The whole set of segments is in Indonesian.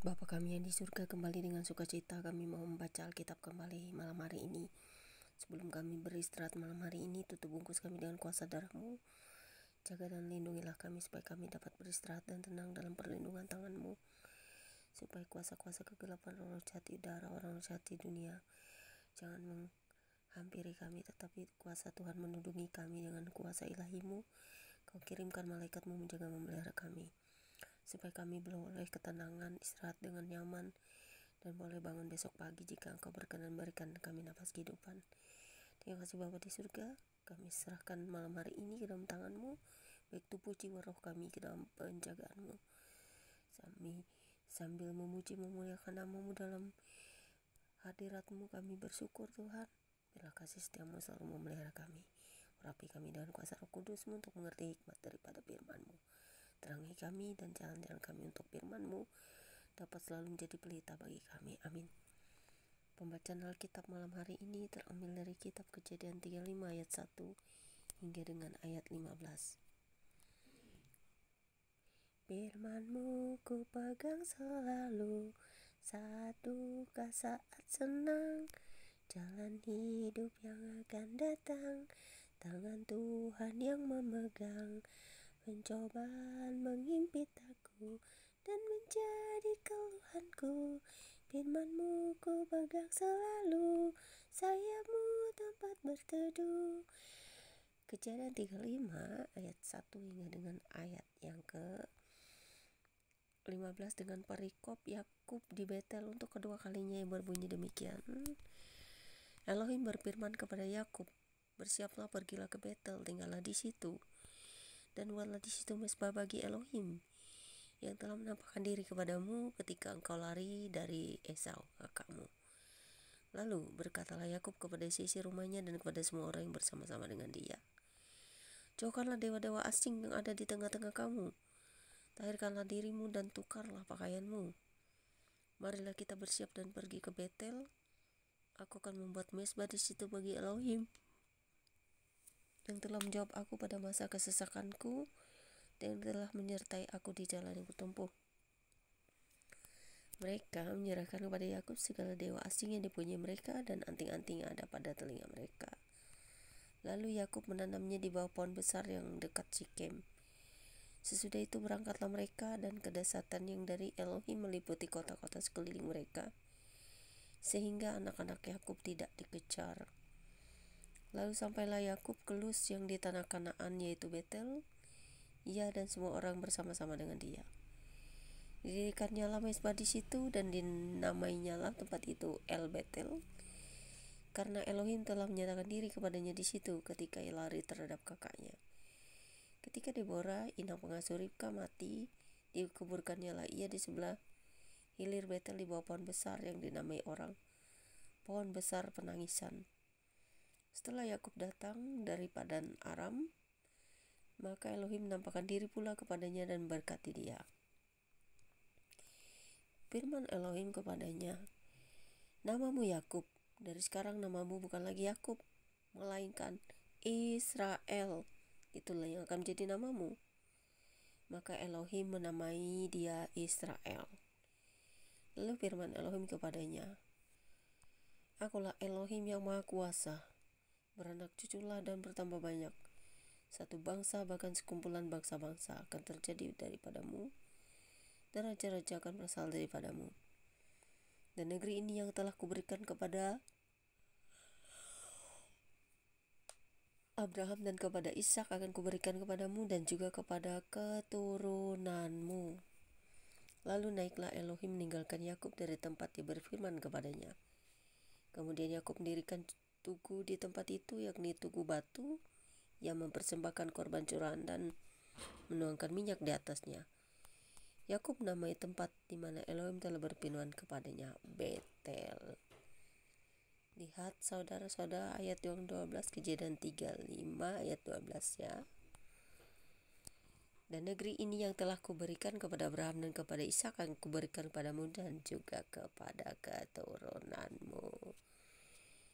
Bapa kami yang di surga, kembali dengan sukacita kami mau membaca Alkitab kembali malam hari ini. Sebelum kami beristirahat malam hari ini, tutup bungkus kami dengan kuasa darah-Mu. Jaga dan lindungilah kami supaya kami dapat beristirahat dan tenang dalam perlindungan tangan-Mu. Supaya kuasa-kuasa kegelapan roh jahat di darah orang jahat di dunia jangan menghampiri kami, tetapi kuasa Tuhan menundungi kami dengan kuasa ilahi-Mu. Kau kirimkan malaikat-Mu menjaga memelihara kami, supaya kami boleh ketenangan, istirahat dengan nyaman, dan boleh bangun besok pagi jika Engkau berkenan berikan kami nafas kehidupan. Terima kasih Bapa di surga, kami serahkan malam hari ini ke dalam tangan-Mu, baik tubuh jiwa roh kami ke dalam penjagaan-Mu. Sambil memuji memuliakan nama-Mu dalam hadirat-Mu, kami bersyukur Tuhan. Biarlah kasih setia-Mu selalu memelihara kami. Urapi kami dengan kuasa Roh Kudus-Mu untuk mengerti hikmat daripada firman-Mu. Terangi kami dan jalan-jalan kami untuk firman-Mu dapat selalu menjadi pelita bagi kami. Amin. Pembacaan Alkitab malam hari ini terambil dari kitab Kejadian 35 ayat 1 hingga dengan ayat 15. Firman-Mu ku pegang selalu, saat duka saat senang, jalan hidup yang akan datang, tangan Tuhan yang memegang. Pencobaan mengimpit aku dan menjadi keluhanku, firman-Mu ku pegang selalu, sayap-Mu tempat berteduh. Kejadian 35 ayat 1 hingga dengan ayat yang ke 15 dengan perikop Yakub di Betel untuk kedua kalinya yang berbunyi demikian. Elohim berfirman kepada Yakub, bersiaplah, pergilah ke Betel, tinggallah di situ, dan buatlah di situ mezbah bagi Elohim yang telah menampakkan diri kepadamu ketika engkau lari dari Esau kakakmu. Lalu berkatalah Yakub kepada sisi rumahnya dan kepada semua orang yang bersama-sama dengan dia, jauhkanlah dewa-dewa asing yang ada di tengah-tengah kamu, tahirkanlah dirimu dan tukarlah pakaianmu. Marilah kita bersiap dan pergi ke Betel. Aku akan membuat mezbah di situ bagi Elohim yang telah menjawab aku pada masa kesesakanku dan telah menyertai aku di jalan yang bertumpu. Mereka menyerahkan kepada Yakub segala dewa asing yang dipunyai mereka dan anting-anting yang ada pada telinga mereka. Lalu Yakub menanamnya di bawah pohon besar yang dekat Sikem. Sesudah itu berangkatlah mereka, dan kedahsyatan yang dari Elohim meliputi kota-kota sekeliling mereka, sehingga anak-anak Yakub tidak dikejar. Lalu sampailah Yakub ke Luz yang di tanah Kanaan, yaitu Betel, ia dan semua orang bersama-sama dengan dia. Didirikannya lah mezbah di situ dan dinamainya lah tempat itu El Betel, karena Elohim telah menyatakan diri kepadanya di situ ketika ia lari terhadap kakaknya. Ketika Deborah, inang pengasuh Ribka, mati, dikuburkannya lah ia di sebelah hilir Betel di bawah pohon besar yang dinamai orang pohon besar penangisan. Setelah Yakub datang dari Padan Aram, maka Elohim menampakkan diri pula kepadanya dan berkati dia. Firman Elohim kepadanya, namamu Yakub, dari sekarang namamu bukan lagi Yakub, melainkan Israel, itulah yang akan menjadi namamu. Maka Elohim menamai dia Israel. Lalu firman Elohim kepadanya, akulah Elohim yang maha kuasa, beranak cuculah dan bertambah banyak. Satu bangsa bahkan sekumpulan bangsa-bangsa akan terjadi daripadamu, dan raja-raja akan berasal daripadamu. Dan negeri ini yang telah kuberikan kepada Abraham dan kepada Ishak akan kuberikan kepadamu dan juga kepada keturunanmu. Lalu naiklah Elohim meninggalkan Yakub dari tempat dia berfirman kepadanya. Kemudian Yakub mendirikan tugu di tempat itu, yakni tugu batu, yang mempersembahkan korban curahan dan menuangkan minyak di atasnya. Yakub menamai tempat di mana Elohim telah berfirman kepadanya Betel. Lihat saudara-saudara ayat yang 12, Kejadian 35 ayat 12 ya. Dan negeri ini yang telah kuberikan kepada Abraham dan kepada Ishak akan kuberikan kepadamu dan juga kepada keturunanmu.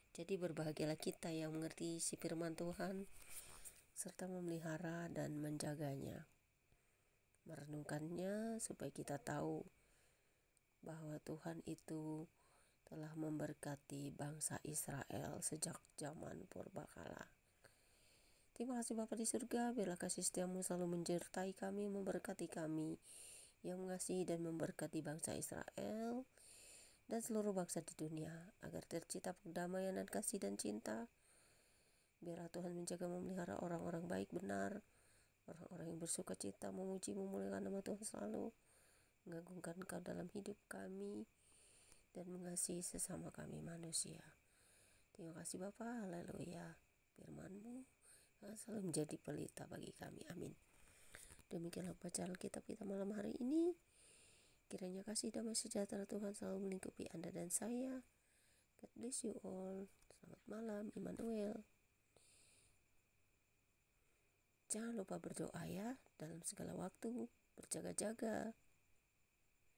Jadi berbahagialah kita yang mengerti isi firman Tuhan serta memelihara dan menjaganya, merenungkannya supaya kita tahu bahwa Tuhan itu telah memberkati bangsa Israel sejak zaman purbakala. Terima kasih Bapa di surga, biarlah kasih setiamu selalu menyertai kami, memberkati kami, yang mengasihi dan memberkati bangsa Israel dan seluruh bangsa di dunia, agar tercipta perdamaian dan kasih dan cinta. Biarlah Tuhan menjaga memelihara orang-orang baik benar, orang-orang yang bersuka cita, memuji memuliakan nama Tuhan selalu, mengagungkan Engkau dalam hidup kami, dan mengasihi sesama kami manusia. Terima kasih Bapa, haleluya. Firman-Mu akan selalu menjadi pelita bagi kami, amin. Demikianlah bacaan Alkitab kita malam hari ini. Kiranya kasih damai sejahtera Tuhan selalu melingkupi Anda dan saya. God bless you all. Selamat malam, Immanuel. Jangan lupa berdoa ya, dalam segala waktu, berjaga-jaga.